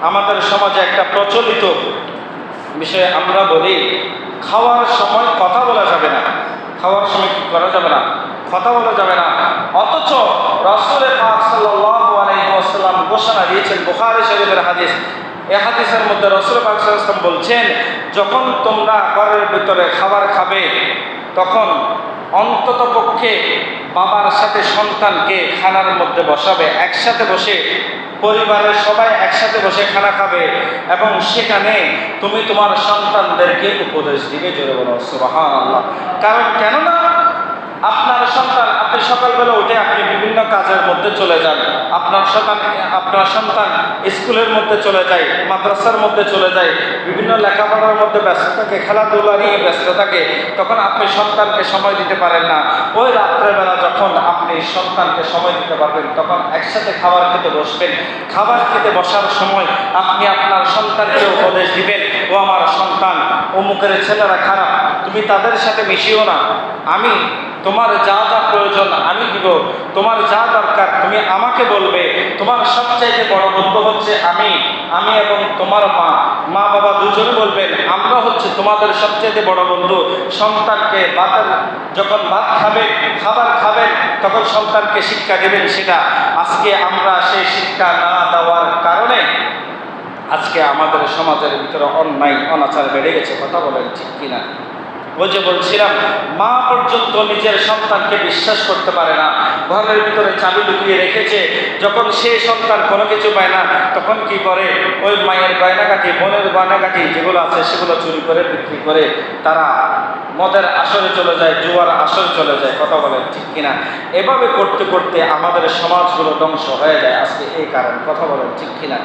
আমাদের সমাজে একটা প্রচলিত বিষয় আমরা বলি, খাওয়ার সময় কথা বলা যাবে না। খাওয়ার সময় কি করা যাবে না? কথা বলা যাবে না। অথচ রাসূল পাক সাল্লাল্লাহু আলাইহি ওয়াসাল্লাম ঘোষণা দিয়েছেন, বুখারী শরীফের হাদিস। এই হাদিসের মধ্যে রাসূল পাক সাল্লাল্লাহু আলাইহি ওয়াসাল্লাম বলছেন, যখন তোমরা ঘরের ভিতরে খাবার খাবে তখন অন্তত পক্ষে বাবার সাথে সন্তানকে খানার মধ্যে বসাবে, একসাথে বসে পরিবারের সবাই একসাথে বসে খানা খাবে, এবং সেখানে তুমি তোমার সন্তানদেরকে উপদেশ দিবে। জোরে বলো সুবহানাল্লাহ। কারণ কেননা আপনার সন্তান, আপনি সকালবেলা উঠে আপনি বিভিন্ন কাজের মধ্যে চলে যান, আপনার সন্তান স্কুলের মধ্যে চলে যায়, মাদ্রাসার মধ্যে চলে যায়, বিভিন্ন লেখাপড়ার মধ্যে ব্যস্ত থাকে, খেলাধুলা নিয়ে ব্যস্ত থাকে, তখন আপনি সন্তানকে সময় দিতে পারেন না। ওই রাত্রেবেলা যখন আপনি সন্তানকে সময় দিতে পারবেন তখন একসাথে খাবার খেতে বসবেন। খাবার খেতে বসার সময় আপনি আপনার সন্তানকে উপদেশ দিবেন, ও আমার সন্তান, অমুকের ছেলেরা খারাপ, তুমি তাদের সাথে মিশিও না, আমি তোমার যা যা প্রয়োজন আমি দিব, তোমার যা দরকার তুমি আমাকে বলবে, তোমার সবচাইতে বড় বন্ধু হচ্ছে আমি এবং তোমার মা বাবা দুজনে বলবেন আমরা হচ্ছে তোমাদের সবচাইতে বড় বন্ধু। সন্তানকে যখন খাবার খাবেন তখন সন্তানকে শিক্ষা দেবেন। সেটা আজকে আমরা সেই শিক্ষা না দেওয়ার কারণে আজকে আমাদের সমাজের ভিতরে অন্যায় অনাচার বেড়ে গেছে। কথা বলেন ঠিক কিনা? ওই যে বলছিলাম, মা পর্যন্ত নিজের সন্তানকে বিশ্বাস করতে পারে না, ঘরের ভিতরে চাবি লুকিয়ে রেখেছে। যখন সেই সন্তান কোনো কিছু পায় না তখন কি করে, ওই মায়ের গয়নাগাটি, বোনের গয়নাগাটি যেগুলো আছে সেগুলো চুরি করে বিক্রি করে তারা মদের আসরে চলে যায়, জুয়ার আসরে চলে যায়। কথা বলেন ঠিক কিনা? এভাবে করতে করতে আমাদের সমাজগুলো ধ্বংস হয়ে যায় আজকে এই কারণ। কথা বলেন ঠিক কিনা?